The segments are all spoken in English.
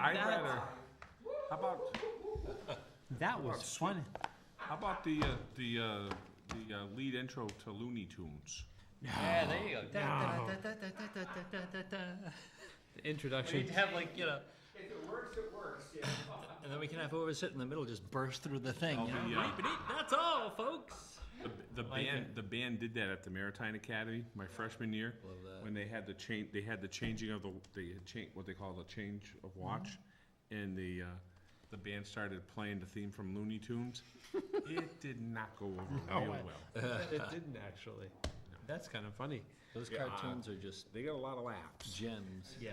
I'd rather, how about, That was funny. how about the lead intro to Looney Tunes? Yeah, there you go. The introduction. We'd have like, you know, If it works, it works, yeah. and then we can have whoever's sitting in the middle just burst through the thing. Oh, You know? the, Bleep-a-deep, that's all, folks. The band did that at the Maritime Academy my freshman year. Love that. When they had the changing of what they call the change of watch, and the band started playing the theme from Looney Tunes. It did not go over real well. It didn't actually. That's kind of funny. Those Yeah, cartoons are just They got a lot of laughs. gems. Yeah.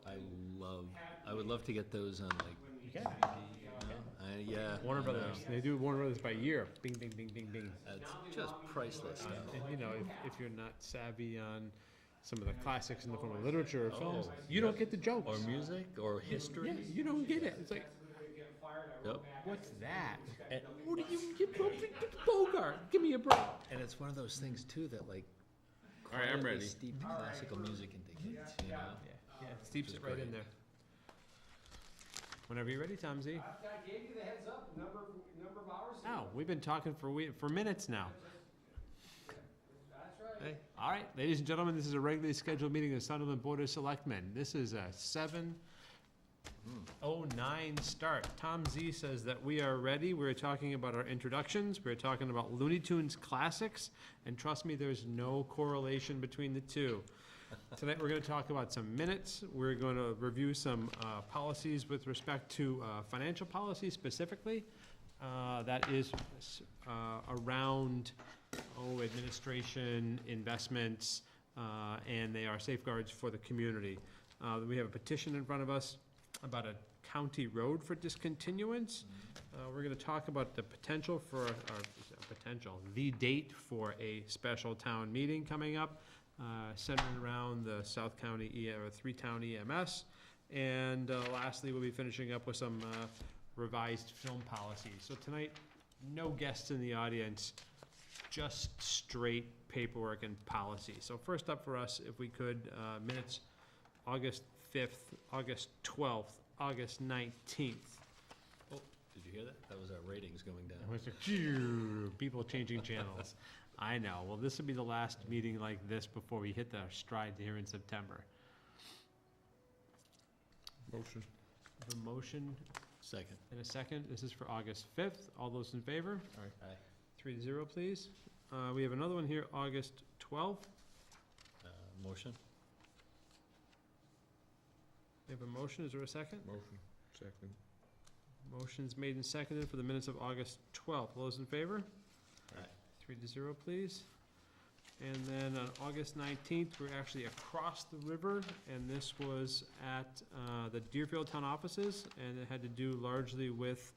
I would love to get those on like, Yeah. yeah. Warner I know. Brothers. They do Warner Brothers by year. Bing, bing, bing, bing, bing. That's just priceless stuff. And you know, if you're not savvy on some of the classics in the form of literature or films, you don't get the jokes. Or music, or history. Yeah, you don't get it. It's like, Yep. what's that? And, What do you Bogart? Give me a break. and it's one of those things too that like All right, I'm quietly ready. steeped classical music into kids, you know? Yeah, steeps it right in there. Whenever you're ready, Tom Z. I gave you the heads up, number of hours. Now, we've been talking for minutes now. That's right. Hey, all right, ladies and gentlemen, this is a regularly scheduled meeting of the Sunderland Board of Selectmen. This is a 7:09 start. Tom Z says that we are ready. We're talking about our introductions. We're talking about Looney Tunes classics, and trust me, there's no correlation between the two. Tonight, we're going to talk about some minutes. We're going to review some policies with respect to financial policy specifically. That is around administration, investments, and they are safeguards for the community. We have a petition in front of us about a county road for discontinuance. We're going to talk about the potential for, the date for a special town meeting coming up, centered around the South County, or three-town EMS. And lastly, we'll be finishing up with some revised film policies. So tonight, no guests in the audience, just straight paperwork and policy. So first up for us, if we could, minutes, August 5th, August 12th, August 19th. Oh, did you hear that? That was our ratings going down. It was like, people changing channels. I know. Well, this will be the last meeting like this before we hit the stride here in September. Motion. A motion Second. and a second. This is for August 5th. All those in favor? Aye. 3-0, please. We have another one here, August 12th. Motion? We have a motion. Is there a second? Motion. Second. Motion's made and seconded for the minutes of August 12th. All those in favor? Aye. 3-0, please. And then on August 19th, we're actually across the river, and this was at the Deerfield Town offices, and it had to do largely with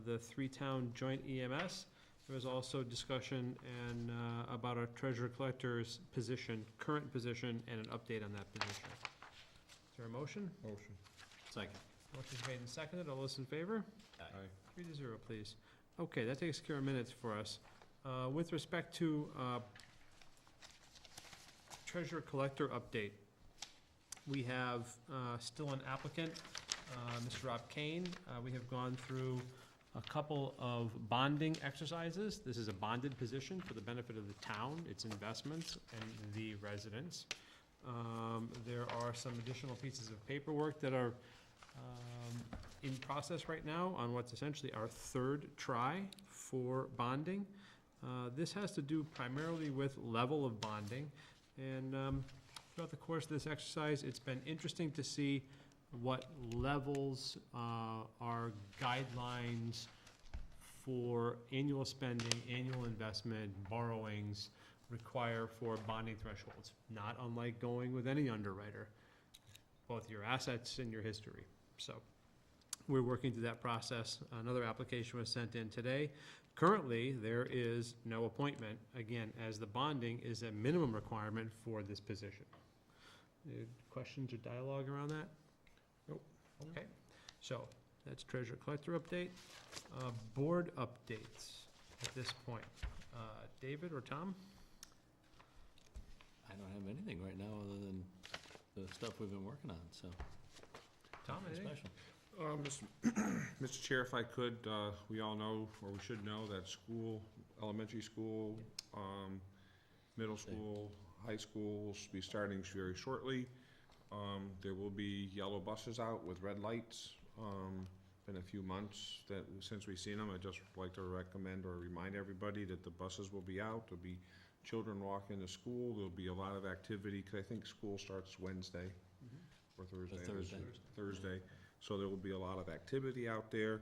the three-town joint EMS. There was also discussion and about our treasurer collector's position, current position, and an update on that position. Is there a motion? Motion. Second. Motion's made and seconded. All those in favor? Aye. 3-0, please. Okay, that takes care of minutes for us. With respect to treasurer collector update, we have still an applicant, Mr. Rob Kane. We have gone through a couple of bonding exercises. This is a bonded position for the benefit of the town, its investments, and the residents. There are some additional pieces of paperwork that are in process right now on what's essentially our third try for bonding. This has to do primarily with level of bonding, and throughout the course of this exercise, it's been interesting to see what levels are guidelines for annual spending, annual investment, borrowings require for bonding thresholds, not unlike going with any underwriter, both your assets and your history. So we're working through that process. Another application was sent in today. Currently, there is no appointment, again, as the bonding is a minimum requirement for this position. Questions or dialogue around that? Nope. Okay, so that's treasurer collector update. Board updates at this point. David or Tom? I don't have anything right now other than the stuff we've been working on, so. Tom, anything? Special. Mr. Chair, if I could, we all know, or we should know, that school, elementary school, middle school, high school will be starting very shortly. There will be yellow buses out with red lights. Been a few months since we've seen them. I'd just like to recommend or remind everybody that the buses will be out. There'll be children walking to school. There'll be a lot of activity, because I think school starts Wednesday or Thursday. Thursday. So there will be a lot of activity out there.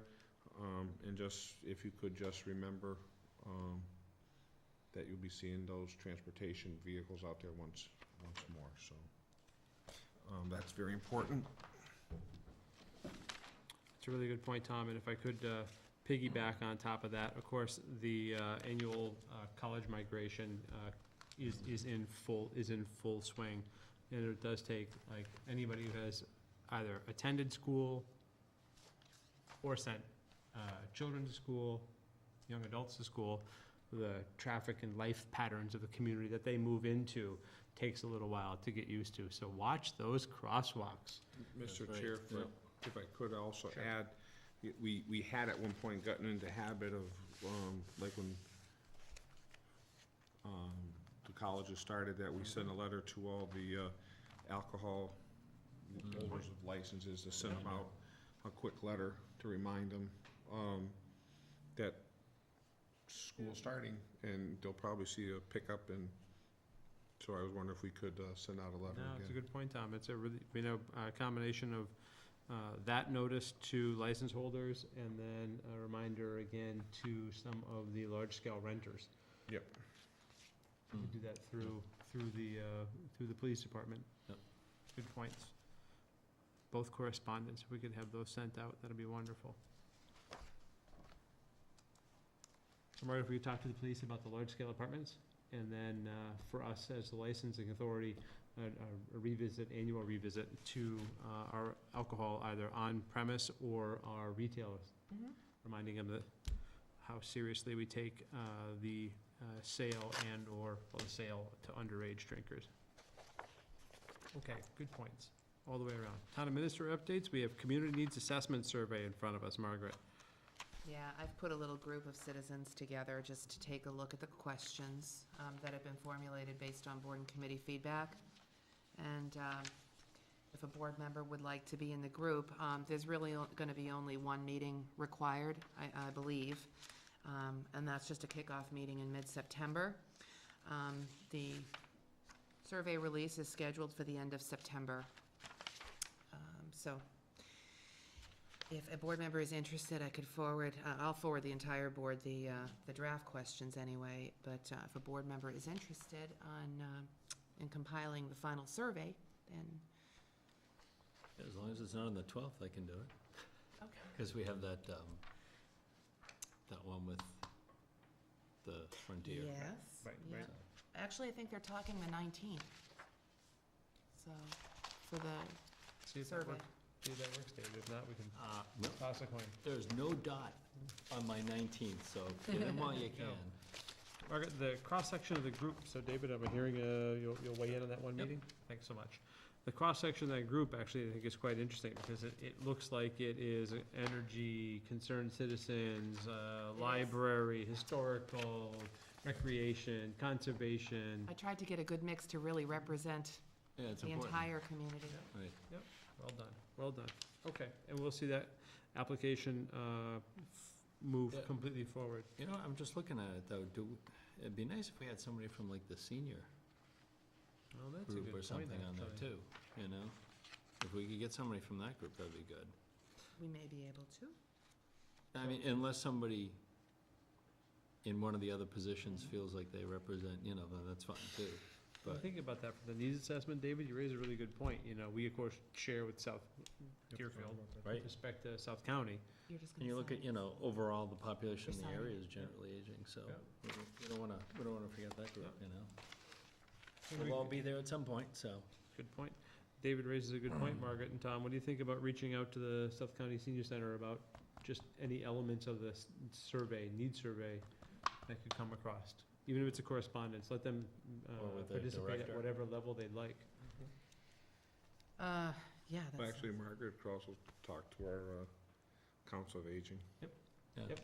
And just, if you could just remember that you'll be seeing those transportation vehicles out there once more, so. That's very important. It's a really good point, Tom, and if I could piggyback on top of that, of course, the annual college migration is in full swing, and it does take, like, anybody who has either attended school or sent children to school, young adults to school, the traffic and life patterns of the community that they move into takes a little while to get used to. So watch those crosswalks. Mr. right, Chair, yeah. if I could also Sure. add, we had at one point gotten into the habit of, like when the colleges started, that we sent a letter to all the alcohol holders of licenses, to send them out a quick letter to remind them that school's starting, and they'll probably see a pickup, and so I was wondering if we could send out a letter No, it's a again. good point, Tom. It's a really, a combination of that notice to license holders, and then a reminder again to some of the large-scale renters. Yep. We do that through the police department. Yep. Good points. Both correspondence, if we could have those sent out, that'd be wonderful. So, Margaret, if we could talk to the police about the large-scale apartments, and then for us as the licensing authority, a annual revisit to our alcohol, either on premise or our retailers. Reminding them that how seriously we take the sale the sale to underage drinkers. Okay, good points, all the way around. Town administrator updates, we have community needs assessment survey in front of us, Margaret. Yeah, I've put a little group of citizens together just to take a look at the questions that have been formulated based on board and committee feedback. And if a board member would like to be in the group, there's really going to be only one meeting required, I believe, and that's just a kickoff meeting in mid-September. The survey release is scheduled for the end of September. So if a board member is interested, I could I'll forward the entire board the draft questions anyway, but if a board member is interested in compiling the final survey, then. As long as it's not on the 12th, I can do it. Okay. Because we have that one with the Frontier. Yes. Right, yeah. right. Actually, I think they're talking the 19th. So, for the See if that survey. works, see if that works, David, if not, we can No, toss a coin. there's no dot on my 19th, so get them while you can. Margaret, the cross-section of the group, so David, I'm hearing, you'll weigh in on that one Yep. meeting? Thanks so much. The cross-section of that group, actually, I think is quite interesting, because it looks like it is energy, concerned citizens, library, historical, recreation, conservation. I tried to get a good mix to really represent Yeah, it's the important. entire community. Right. Well done, well done. Okay, and we'll see that application move Yeah. completely forward. You know, I'm just looking at it, though. It'd be nice if we had somebody from like the senior Well, that's a group good or point, something on there actually. too, you know? If we could get somebody from that group, that'd be good. We may be able to. I mean, unless somebody in one of the other positions feels like they represent, then that's fine too. Well, But, thinking about that for the needs assessment, David, you raise a really good point. We of course share with South Deerfield Right. with respect to South County. You're just and you gonna look at, sign. Overall, the population in the You're area signing is generally aging, so Yeah. we don't wanna forget that group, Maybe We'll all be there at some point, so. Good point. David raises a good point, Margaret and Tom. What do you think about reaching out to the South County Senior Center about just any elements of this need survey that could come across? Even if it's a correspondence, let them Or with the participate at director. whatever level they'd like. Yeah, Well, that's, actually, Margaret could also talk to our Council of Aging. Yeah. Yep.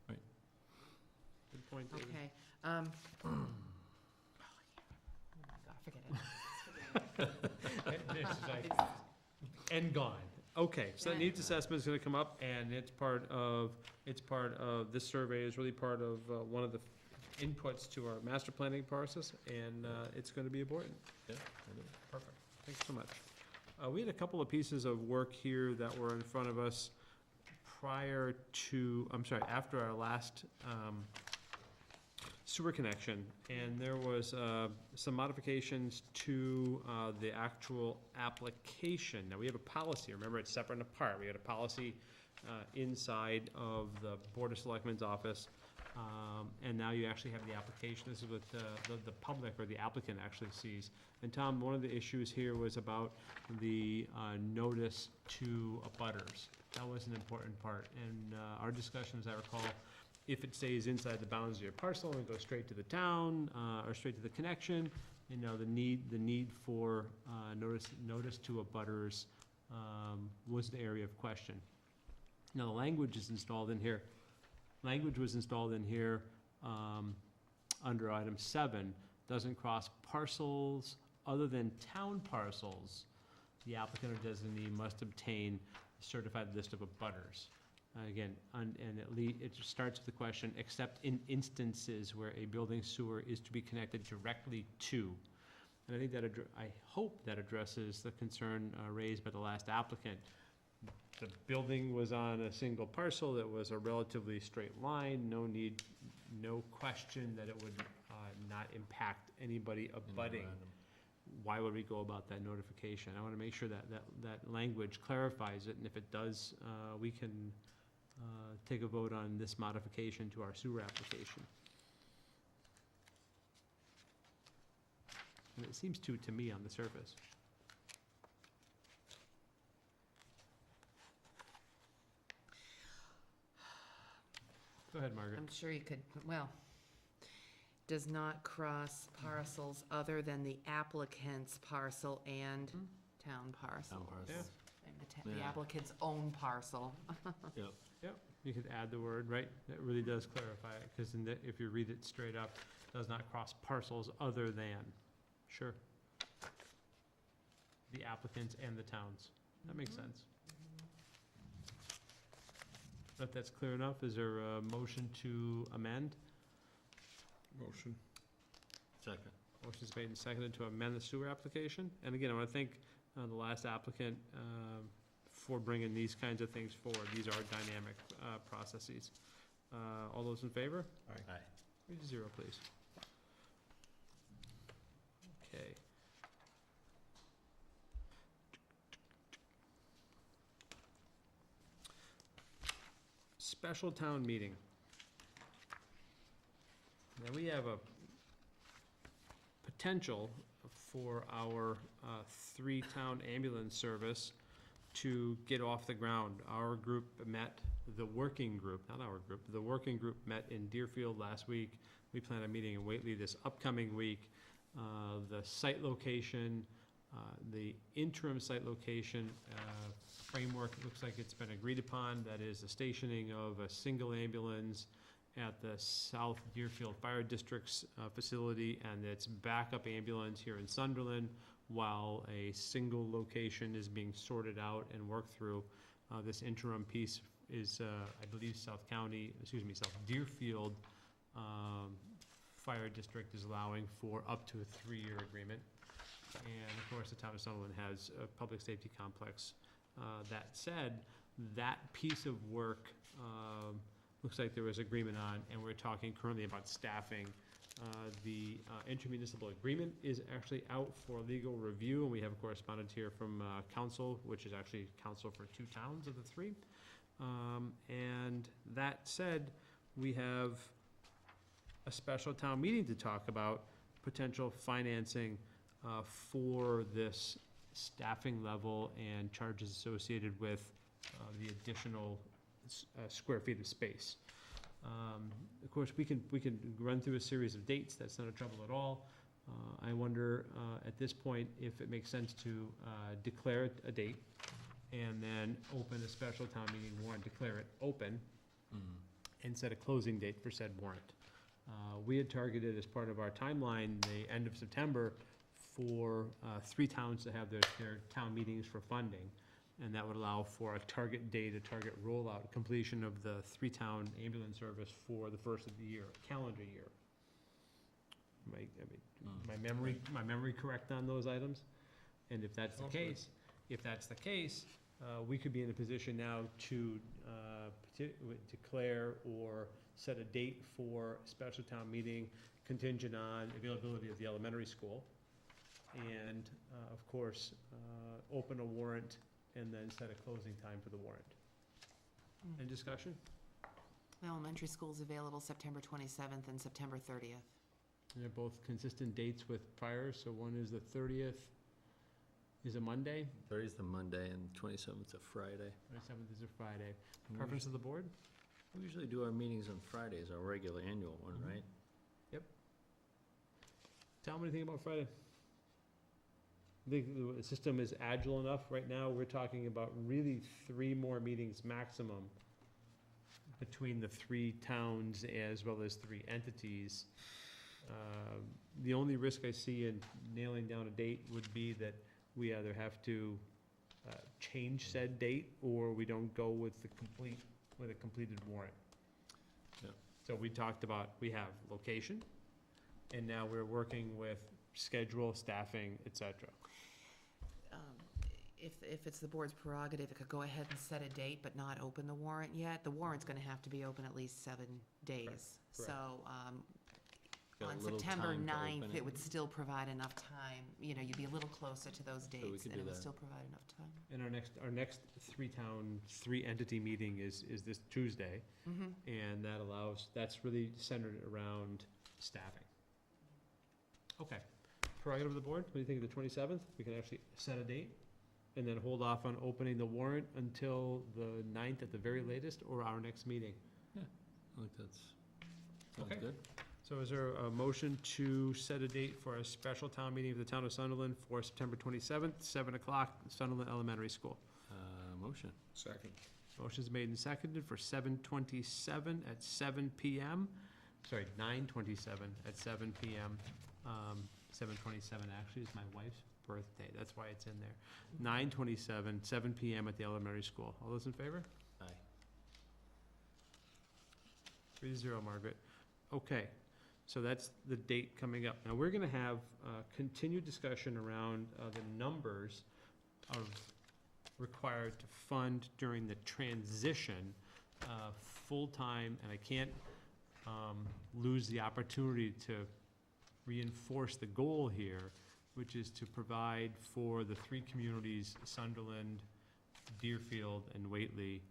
Right. Good point, David. okay. Oh, God, forget it. And gone. Okay, so that Yeah. needs assessment is gonna come up, and it's part of, this survey is really part of, one of the inputs to our master planning process, and, it's gonna be important. Yeah, I know. Perfect, thanks so much. We had a couple of pieces of work here that were in front of us after our last, sewer connection, and there was, some modifications to, the actual application. Now, we have a policy, remember, it's separate and apart. We had a policy, inside of the Board of Selectmen's office, and now you actually have the application. This is what the public or the applicant actually sees. And Tom, one of the issues here was about the notice to abutters. That was an important part, and our discussion, as I recall, if it stays inside the bounds of your parcel and goes straight to the town, or straight to the connection, you know, the need for notice to abutters was the area of question. Now, the language is installed in here. Language was installed in here under item 7, doesn't cross parcels other than town parcels. The applicant or designee must obtain a certified list of abutters. Again, and it starts with the question, except in instances where a building sewer is to be connected directly to. And I think that, I hope that addresses the concern raised by the last applicant. The building was on a single parcel, it was a relatively straight line, no question that it would not impact anybody abutting. Why would we go about that notification? I wanna make sure that language clarifies it, and if it does, we can take a vote on this modification to our sewer application. And it seems to me on the surface. Go ahead, Margaret. I'm sure you could, well, does not cross parcels other than the applicant's parcel and town parcel. Town parcel. Yeah. And the Yeah. applicant's own parcel. Yep. Yep, you could add the word, right? That really does clarify it, because if you read it straight up, does not cross parcels other than, sure. The applicants and the towns. That makes sense. If that's clear enough, is there a motion to amend? Motion. Second. Motion's made and seconded to amend the sewer application. And again, I want to thank the last applicant for bringing these kinds of things forward. These are dynamic processes. All those in favor? Aye. 3-0, please. Okay. Special town meeting. Now, we have a potential for our 3-town ambulance service to get off the ground. Our group met, the working group, not our group, the working group met in Deerfield last week. We plan a meeting in Whately this upcoming week. The site location, the interim site location framework looks like it's been agreed upon. That is the stationing of a single ambulance at the South Deerfield Fire District's facility, and its backup ambulance here in Sunderland, while a single location is being sorted out and worked through. This interim piece is, I believe, South Deerfield Fire District is allowing for up to a 3-year agreement. And of course, the town of Sunderland has a public safety complex. That said, that piece of work looks like there was agreement on, and we're talking currently about staffing. The intermunicipal agreement is actually out for legal review, and we have a correspondence here from council, which is actually council for 2 towns of the 3. And that said, we have a special town meeting to talk about potential financing for this staffing level and charges associated with the additional square feet of space. Of course, we can run through a series of dates. That's not a trouble at all. I wonder, at this point, if it makes sense to declare a date and then open a special town meeting warrant, declare it open, and set a closing date for said warrant. We had targeted as part of our timeline, the end of September, for 3 towns to have their town meetings for funding. And that would allow for a target date, a target rollout, completion of the 3-town ambulance service for the first of the year, calendar year. My memory correct on those items? And if that's the case, we could be in a position now to declare or set a date for a special town meeting contingent on availability of the elementary school. And, of course, open a warrant and then set a closing time for the warrant. Any discussion? The elementary school's available September 27th and September 30th. And they're both consistent dates with prior, so one is the 30th is a Monday, 30th is the Monday and 27th is a Friday. 27th is a Friday. We Preference of the board? We usually do our meetings on Fridays, our regular annual one, Mhm. right? Tell me anything about Friday. I think the system is agile enough. Right now, we're talking about really 3 more meetings maximum between the 3 towns as well as 3 entities. The only risk I see in nailing down a date would be that we either have to change said date, or we don't go with a completed warrant. Yeah. So we talked about, we have location, and now we're working with schedule, staffing, et cetera. If it's the board's prerogative, it could go ahead and set a date but not open the warrant yet. The warrant's gonna have to be open at least 7 days. Correct. So, Got a on little September time to 9th, open it would still provide enough time, you'd be a little closer to those we dates, could and do it would that. Mm-hmm. still provide enough time. And our next 3-town, 3-entity meeting is this Tuesday, Mm-hmm. and that's really centered around staffing. Okay, prerogative of the board, what do you think of the 27th? We can actually set a date, and then hold off on opening the warrant until the 9th at the very latest, or our next meeting. I think that's, sounds Okay. good. So is there a motion to set a date for a special town meeting of the town of Sunderland for September 27th, 7 o'clock, Sunderland Elementary School? Motion. Second. Motion's made and seconded for 7/27 at 7 PM. Sorry, 9/27 at 7 PM. 7/27 actually is my wife's birthday, that's why it's in there. 9/27, 7 PM at the elementary school. All those in favor? Aye. 3-0, Margaret. Okay, so that's the date coming up. Now, we're gonna have continued discussion around the numbers of required to fund during the transition full-time, and I can't lose the opportunity to reinforce the goal here, which is to provide for the 3 communities, Sunderland, Deerfield, and Whately,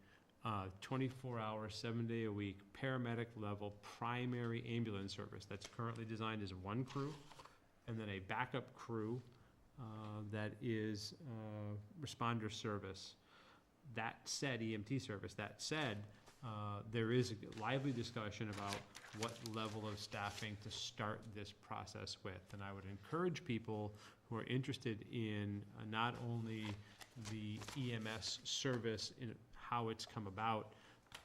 24-hour, 7-day-a-week, paramedic-level primary ambulance service that's currently designed as 1 crew, and then a backup crew that is responder service. That said, EMT service, that said, there is a lively discussion about what level of staffing to start this process with. And I would encourage people who are interested in not only the EMS service in how it's come about,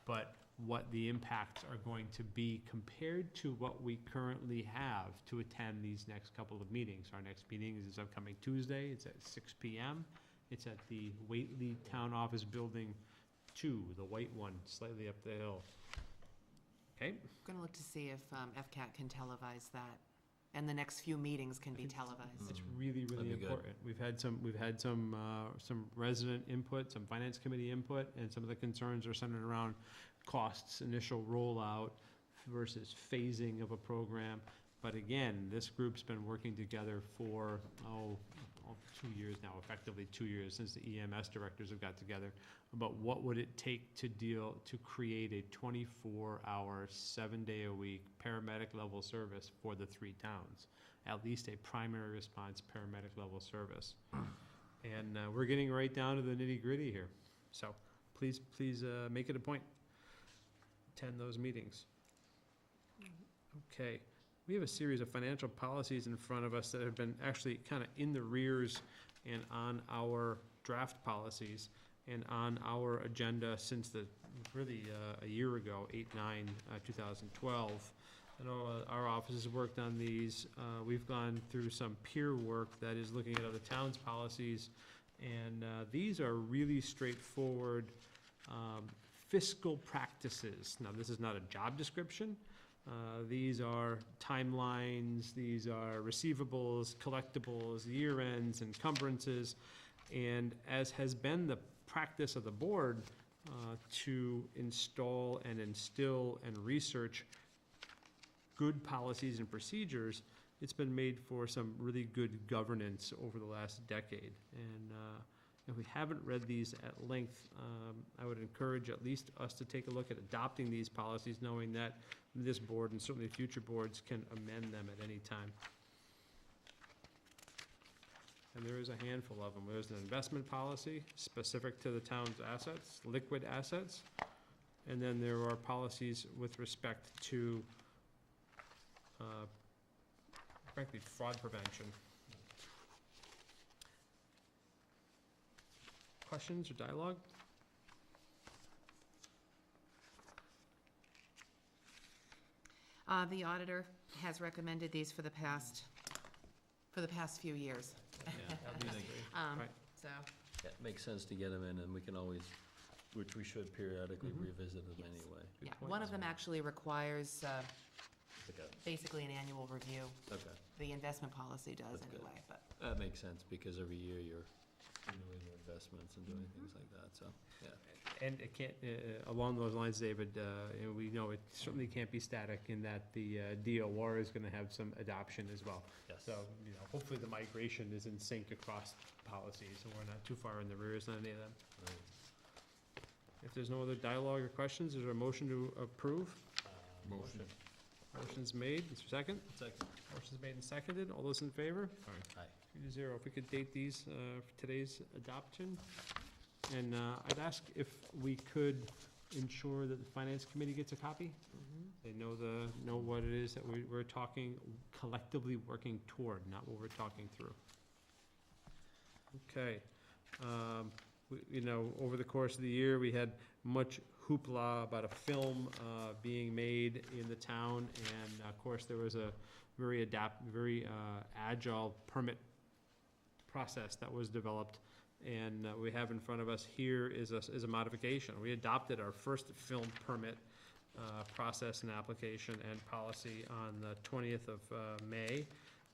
but what the impacts are going to be compared to what we currently have to attend these next couple of meetings. Our next meeting is this upcoming Tuesday. It's at 6 PM. It's at the Whately Town Office Building 2, the white one, slightly up the hill. Okay? I'm gonna look to see if FCAT can televise that, and the next few meetings can be televised. It's really, That'd really be good. important. We've had some resident input, some finance committee input, and some of the concerns are centered around costs, initial rollout versus phasing of a program. But again, this group's been working together for, 2 years now, effectively 2 years since the EMS directors have got together, about what would it take to create a 24-hour, 7-day-a-week paramedic level service for the 3 towns. At least a primary response paramedic level service. And we're getting right down to the nitty-gritty here. So please make it a point. Attend those meetings. Okay, we have a series of financial policies in front of us that have been actually kind of in the rears and on our draft policies and on our agenda since really, a year ago, 8/9/2012. I know our office has worked on these. We've gone through some peer work that is looking at other towns' policies. And these are really straightforward fiscal practices. Now, this is not a job description. These are timelines, these are receivables, collectibles, year ends, encumbrances. And as has been the practice of the board, to install and instill and research good policies and procedures, it's been made for some really good governance over the last decade. And if we haven't read these at length, I would encourage at least us to take a look at adopting these policies, knowing that this board and certainly future boards can amend them at any time. And there is a handful of them. There's an investment policy specific to the town's assets, liquid assets. And then there are policies with respect to, frankly, fraud prevention. Questions or dialogue? The auditor has recommended these for the past few years. Right. So, Yeah, it makes sense to get them in, and we can always, which we should periodically Mhm. revisit them Yes. anyway. Good yeah, point. one of them actually requires Okay, basically an annual review. okay. The investment policy does That's good. anyway, but. That makes sense, because every year you're renewing your investments and doing things like that, so, yeah. And it can't, along those lines, David, and we know it certainly can't be static in that the DOR is gonna have some adoption as well. Yes. So, hopefully the migration is in sync across policies, and we're not too far in the rears on any of them. Right. If there's no other dialogue or questions, is there a motion to approve? Motion. Motion's made, is there a second? Second. Motion's made and seconded, all those in favor? Aye. 3-0. If we could date these for today's adoption. And I'd ask if we could ensure that the finance committee gets a copy. They know what it is that we're talking, collectively working toward, not what we're talking through. Okay. Over the course of the year, we had much hoopla about a film being made in the town, and of course, there was a very agile permit process that was developed. And we have in front of us here is a modification. We adopted our first film permit process and application and policy on the 20th of May.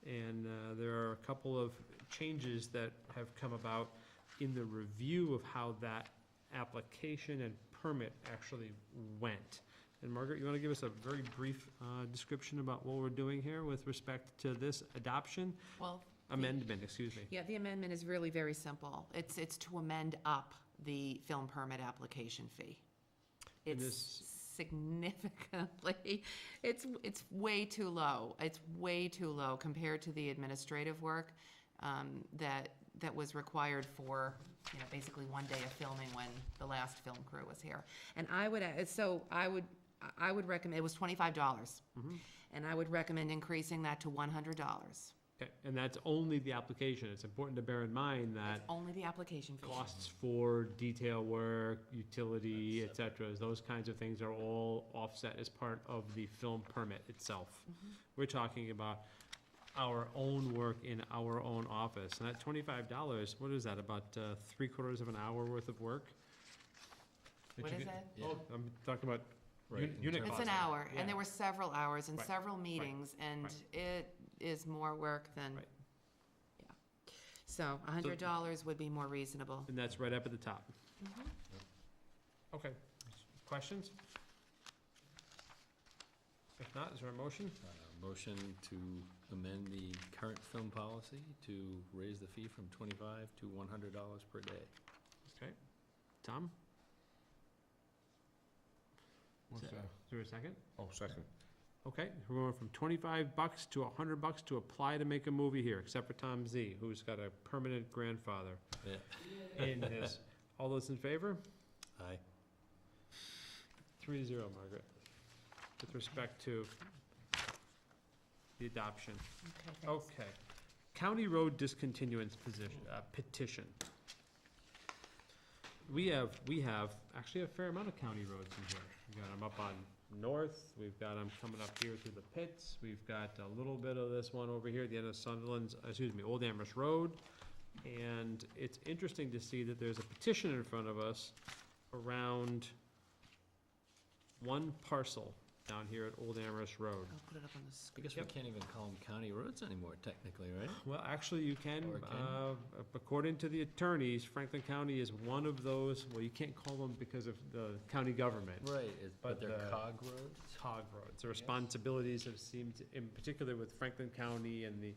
And there are a couple of changes that have come about in the review of how that application and permit actually went. And Margaret, you want to give us a very brief description about what we're doing here with respect to this adoption? Well, Amendment, excuse me. yeah, the amendment is really very simple. It's to amend up the film permit application fee. And It's this- significantly, it's way too low. It's way too low compared to the administrative work that was required for, basically one day of filming when the last film crew was here. And I would recommend, it was $25. Mhm. And I would recommend increasing that to $100. Okay, and that's only the application. It's important to bear in mind that That's only the application fee. costs for detail work, utility, et cetera, those kinds of things are all offset as part of the film permit itself. We're talking about our own work in our own office, and at $25, what is that, about 3/4 of an hour worth of work? What you is get- that? Yeah. Oh, I'm talking about Right, in unit terms It's cost. an hour, Yeah. and there were several hours and Right, several meetings, and right. it is more work than, Right. yeah. So $100 would be more reasonable. And that's right up at the top. Mhm. Okay, questions? If not, is there a motion? Motion to amend the current film policy to raise the fee from $25 to $100 per day. Okay, Tom, What's that? is there a second? Oh, second. Okay, we're going from $25 to $100 to apply to make a movie here, except for Tom Z, who's got a permanent grandfather Yeah. in this. All those in favor? Aye. 3-0, Margaret. With respect to the adoption. Okay, thanks. Okay. County road discontinuance petition. We have actually a fair amount of county roads in here. We've got them up on North, we've got them coming up here through the pits, we've got a little bit of this one over here at the end of Sunderland's, Old Amherst Road. And it's interesting to see that there's a petition in front of us around one parcel down here at Old Amherst Road. I'll put it up on the I screen. guess we can't even call them county roads anymore technically, right? Well, actually, you can, Or can according to the attorneys, Franklin County is one of those, well, you can't call them because of the county government. Right, but But they're the- cog roads? COG roads, the responsibilities have seemed, in particular with Franklin County and the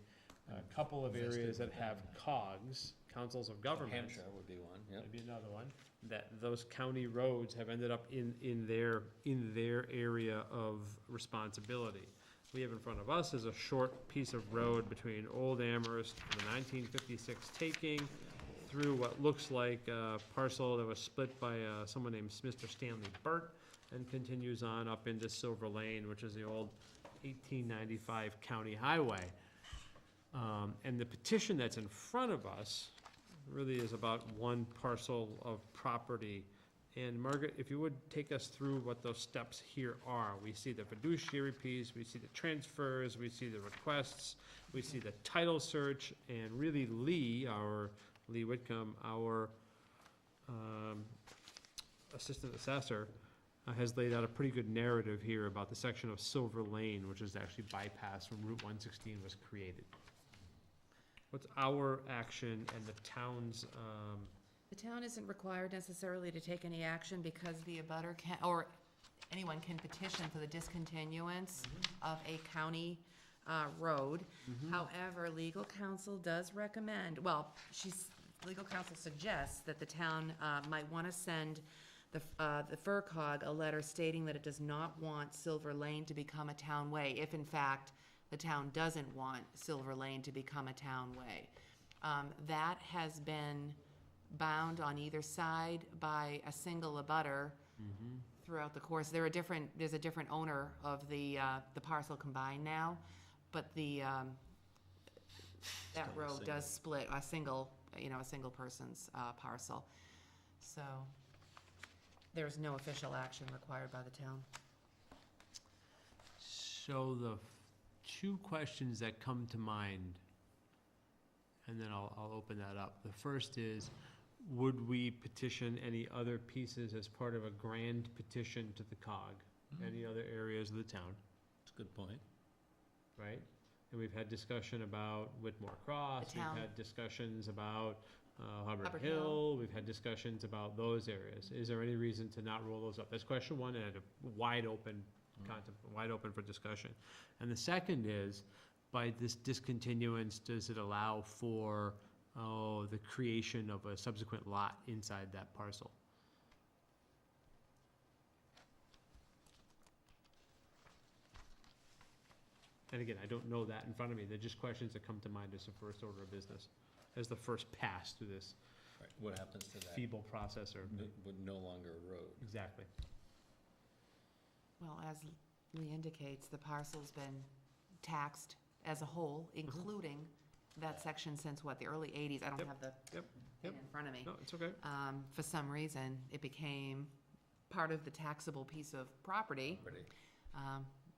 couple of Invested areas that within have that. COGs, councils of government. Hampshire would be one, yep. Maybe another one, that those county roads have ended up in their area of responsibility. We have in front of us is a short piece of road between Old Amherst and the 1956 taking through what looks like a parcel that was split by someone named Mr. Stanley Burt, and continues on up into Silver Lane, which is the old 1895 county highway. And the petition that's in front of us really is about one parcel of property. And Margaret, if you would take us through what those steps here are. We see the fiduciary piece, we see the transfers, we see the requests, we see the title search, and really Lee Whitcomb, our assistant assessor, has laid out a pretty good narrative here about the section of Silver Lane, which is actually bypassed when Route 116 was created. What's our action and the town's, The town isn't required necessarily to take any action because the abutter can, or anyone can petition for the discontinuance of a county road. However, legal counsel does recommend, legal counsel suggests that the town might want to send the FERCog a letter stating that it does not want Silver Lane to become a town way, if in fact the town doesn't want Silver Lane to become a town way. That has been bound on either side by a single abutter throughout the course. There's a different owner of the parcel combined now, but that Still a road single. does split a single person's parcel. So there's no official action required by the town. so the two questions that come to mind, and then I'll open that up. The first is, would we petition any other pieces as part of a grand petition to the COG? Any other areas of the town, That's a good point. right? And we've had discussion about Whitmore Cross, The we've town. had discussions about Hubbard Hubbard Hill, Hill. we've had discussions about those areas. Is there any reason to not roll those up? That's question one, and a wide open, wide open for discussion. And the second is, by this discontinuance, does it allow for, the creation of a subsequent lot inside that parcel? And again, I don't know that in front of me, they're just questions that come to mind as the first order of business, as the first pass through this Right, what happens to that? feeble process, or, Would no longer a road. exactly. Well, as Lee indicates, the parcel's been taxed as a whole, including that section since what, the early 80s? I don't Yep, have the yep, thing yep. in front of me. No, it's okay. For some reason, it became part of the taxable piece of property Pretty.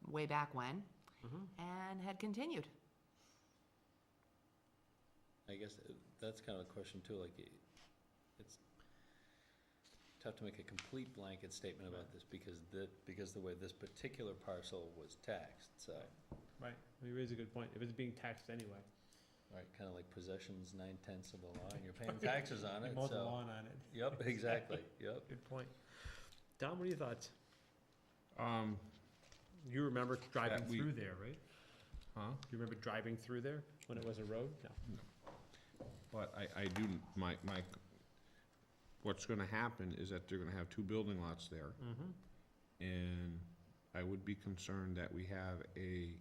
way back when, Mhm. and had continued. I guess that's kind of a question too, like, it's tough to make a complete blanket statement about this because the way this particular parcel was taxed, so, Right, you raise a good point, if it's being taxed anyway. right, kind of like possession's 9/10 of the law, and you're paying taxes on You it, mow the so. lawn on it. Yep, exactly, yep. Good point. Don, what are your thoughts? You remember driving we- through there, right? Huh? You remember driving through there when it was a road? No. But I do, what's gonna happen is that they're gonna have two building lots there, and I would be concerned that we have a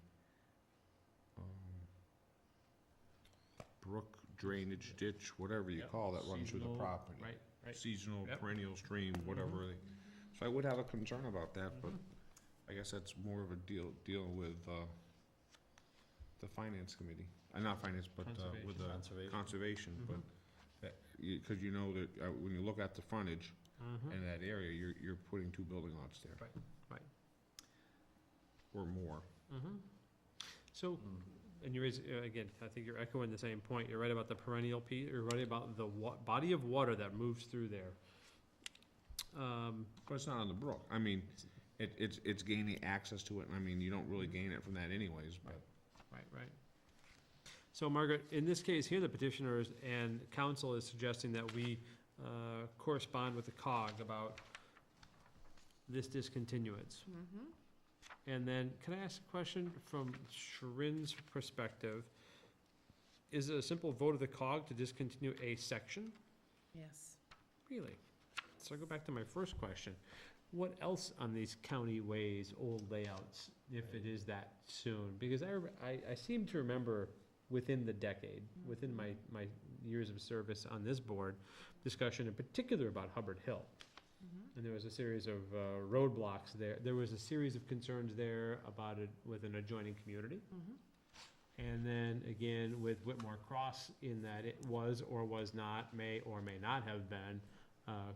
brook drainage ditch, whatever you Yep. call that, runs through the Seasonal, property. Right, right. Seasonal, Yep. perennial stream, whatever. So I would have a concern about that, but I guess that's more of a deal with, the finance committee, not finance, but, with the Conservation. conservation, Mhm. but that, cause you know that, when you look at the frontage Mhm. in that area, you're putting 2 building lots there. Right. Or more. Mm-hmm. So, and you raise, again, I think you're echoing the same point. You're right about the perennial piece, you're right about the body of water that moves through there. But it's not on the brook. I mean, it's gaining access to it, and I mean, you don't really gain it from that anyways, but. Right. So Margaret, in this case here, the petitioners and council is suggesting that we correspond with the COG about this discontinuance. Mm-hmm. And then, can I ask a question from Sharon's perspective? Is it a simple vote of the COG to discontinue a section? Yes. Really? So I go back to my first question. What else on these county ways, old layouts, if it is that soon? Because I seem to remember within the decade, within my years of service on this board, discussion in particular about Hubbard Hill. Mm-hmm. And there was a series of roadblocks there. There was a series of concerns there about it with an adjoining community. Mm-hmm. And then again with Whitmore Cross in that it was or was not, may or may not have been a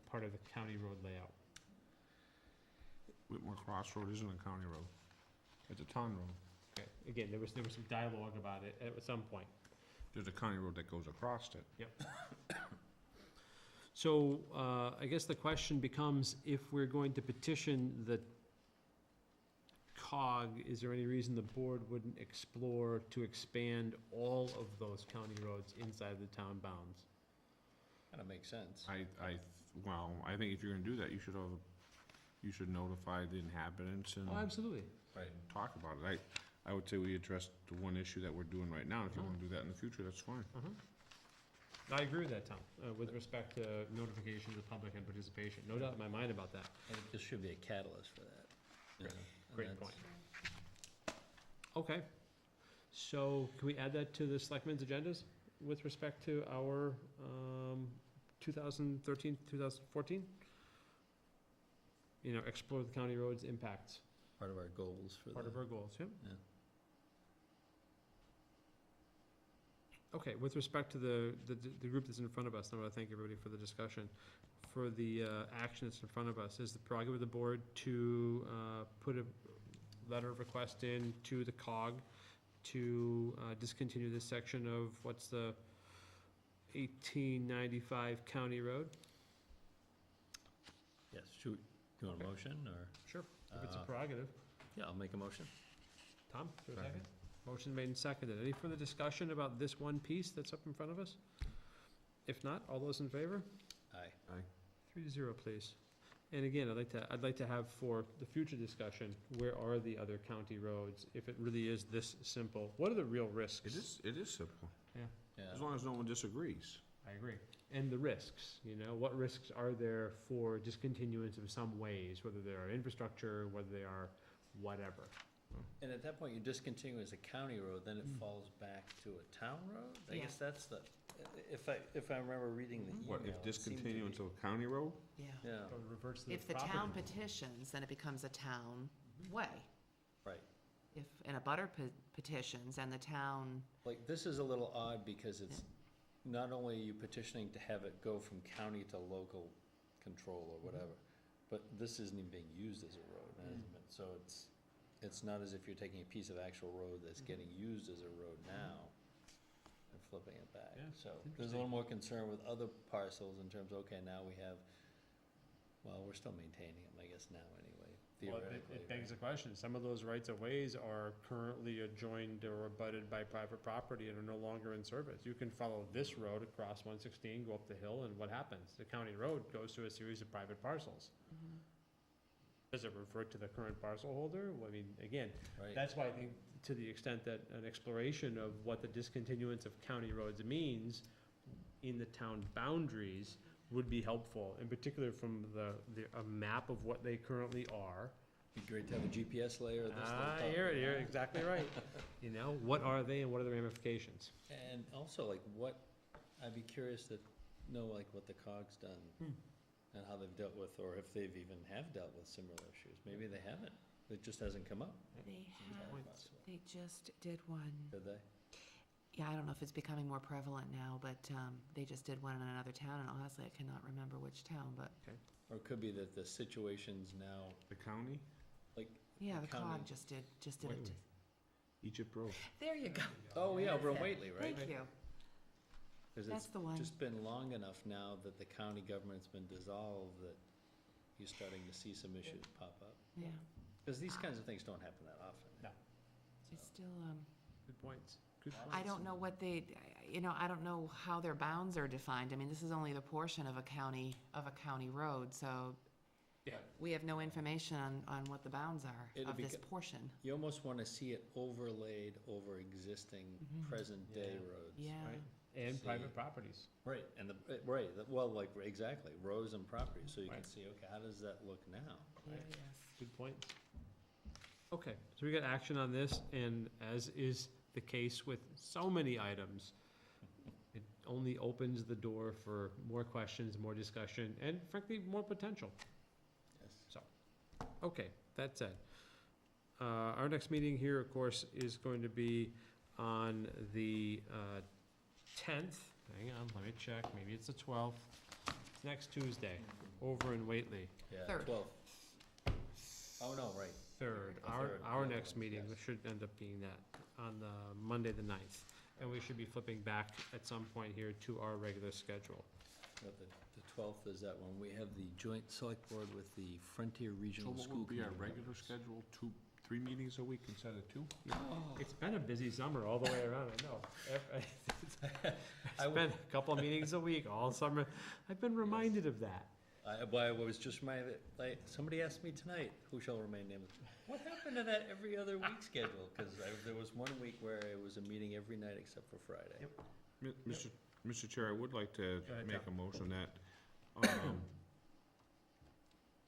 part of the county road layout. Whitmore Cross Road isn't a county road. It's a town road. Okay. Again, there was some dialogue about it at some point. There's a county road that goes across it. So, I guess the question becomes, if we're going to petition the COG, is there any reason the board wouldn't explore to expand all of those county roads inside the town bounds? Kinda makes sense. Well, I think if you're gonna do that, you should notify the inhabitants and Oh, absolutely. Right. talk about it. I would say we address the one issue that we're doing right now. If you wanna do that in the future, that's fine. I agree with that, Tom, with respect to notification of the public and participation. No doubt in my mind about that. I think this should be a catalyst for that. you know, and Great that's- point. Okay. So can we add that to the selectmen's agendas with respect to our 2013, 2014? You know, explore the county roads impacts, Part of our goals for part of the, our goals, yep. yeah. Okay, with respect to the group that's in front of us, I want to thank everybody for the discussion. For the action that's in front of us, is the prerogative of the board to put a letter of request in to the COG to discontinue this section of, what's the 1895 County Road? Yes, do you want a motion, or? Sure. If it's a Uh, prerogative. Yeah, I'll make a motion. Tom, for a Second. second? Motion made and seconded. Any further discussion about this one piece that's up in front of us? If not, all those in favor? Aye. 3-0, please. And again, I'd like to have for the future discussion, where are the other county roads? If it really is this simple, what are the real risks? It is simple, Yeah, as long as no one disagrees. I agree. And the risks, you know, what risks are there for discontinuance of some ways, whether they are infrastructure, whether they are whatever. and at that point, you discontinue as a county road, then it falls back to a town road? I Yeah. guess that's the, if I remember reading the email. What, if it seemed to be- discontinuance of a county road? Yeah. Yeah, So it reverts to the If the property. town petitions, then it becomes a town way. right. If, and a butter petitions and the town, Like, this is a little odd because it's not only you petitioning to have it go from county to local control or whatever, but this isn't even being used as a road management, so it's not as if you're taking a piece of actual road that's getting used as a road now and flipping it back. Yeah, So it's there's a little more concern with other parcels in terms, okay, now we have, well, we're still maintaining them, I guess, now anyway, Well, theoretically. it begs the right? question, some of those rights of ways are currently adjoined or abutted by private property and are no longer in service. You can follow this road across 116, go up the hill, and what happens? The county road goes to a series of private parcels. Does it revert to the current parcel holder? Well, I mean, again, Right. that's why I think, to the extent that an exploration of what the discontinuance of county roads means in the town boundaries would be helpful, in particular from a map of what they currently are. Be great to have a GPS layer of this. You're exactly right. You know, what are they and what are the ramifications? And also, like, I'd be curious to know, like, what the COG's done and how they've dealt with, or if they've even have dealt with similar issues. Maybe they haven't. It just hasn't come up, They have, Points. they just did one. did they? Yeah, I don't know if it's becoming more prevalent now, but they just did one in another town, and honestly, I cannot remember which town, but, Or it could be that the situation's now, The county, like, yeah, the County. COG just did it. Whately. Egypt Road. There you go. oh, yeah, over in That's it. Whately, right? Thank you. Because That's it's the one. just been long enough now that the county government's been dissolved that you're starting to see some issues pop up. Yeah, Because these kinds of things don't happen that often. No. it's still, Good points. Good points. I don't know what they, I don't know how their bounds are defined. I mean, this is only the portion of a county road, so Yeah. we have no information on what the bounds are It'll of this beca- portion. You almost want to see it overlaid over existing Mhm. present-day Yeah. roads. Yeah, Right. And See. private properties. Right, and well, like, exactly, roads and properties, so you can Right. see, okay, how does that look now? yeah, Right. yes. Good points. Okay, so we got action on this, and as is the case with so many items, it only opens the door for more questions, more discussion, and frankly, more potential. Yes. Okay, that said, our next meeting here, of course, is going to be on the 10th. Hang on, let me check, maybe it's the 12th. It's next Tuesday, over in Whately. Yeah, Third. 12. Oh, no, right. Third, The our, third, our yeah, next meeting yes. should end up being that, on the Monday, the 9th. And we should be flipping back at some point here to our regular schedule. But the 12th is that when we have the joint select board with the Frontier So Regional what School will be our Committee regular members. schedule, 3 meetings a week instead of 2? It's been a busy summer all the way around, I know. I It's been a couple of meetings a week all summer. I've been reminded of that. I was just reminded, like, somebody asked me tonight, who shall remain nameless, what happened to that every other week schedule? Because there was one week where it was a meeting every night except for Friday. Mr. Chair, I would like to Go ahead, make a motion that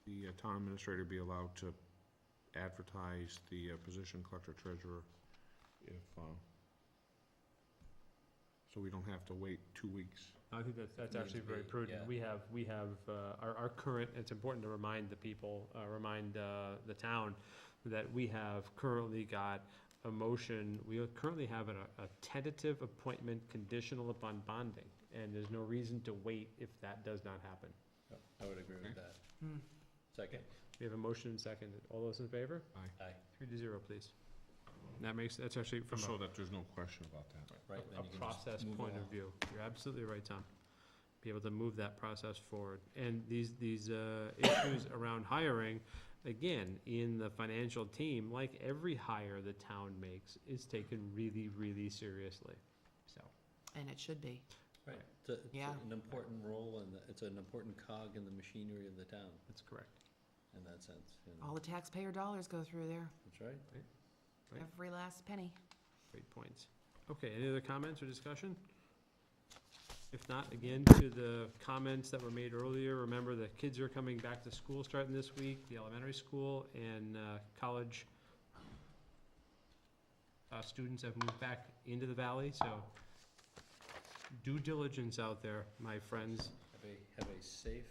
the town administrator be allowed to advertise the position collector treasurer if, so we don't have to wait 2 weeks. I think that's Needs actually to very be, prudent. yeah. We have, our current, it's important to remind the people, remind, the town that we have currently got a motion, we currently have a tentative appointment conditional upon bonding, and there's no reason to wait if that does not happen. Yep, I would agree with that. Hmm. Second? We have a motion and second. All those in favor? Aye. 3-0, please. And that's actually from So that there's no question about that. Right, then a you can just process move point of along. view. You're absolutely right, Tom. Be able to move that process forward. And these issues around hiring, again, in the financial team, like every hire the town makes, is taken really, really seriously, so. And it should be. Right, it's Yeah. an important role and it's an important cog in the machinery of the town, That's correct. in that sense. you know. All the taxpayer dollars go through there, That's right. Right. every last penny. Great points. Okay, any other comments or discussion? If not, again, to the comments that were made earlier, remember the kids are coming back to school starting this week, the elementary school and college students have moved back into the valley, so due diligence out there, my friends. Have a safe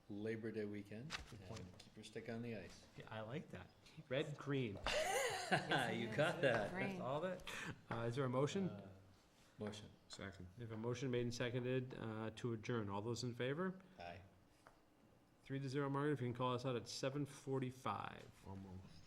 Labor Day weekend Good point. and keep your stick on the ice. Yeah, I like that. Red, green, You got that. Great. that's all that. Is there a motion? Motion. Second. We have a motion made and seconded to adjourn. All those in favor? Aye. 3-0, Margaret, if you can call us out at 7:45. Almost.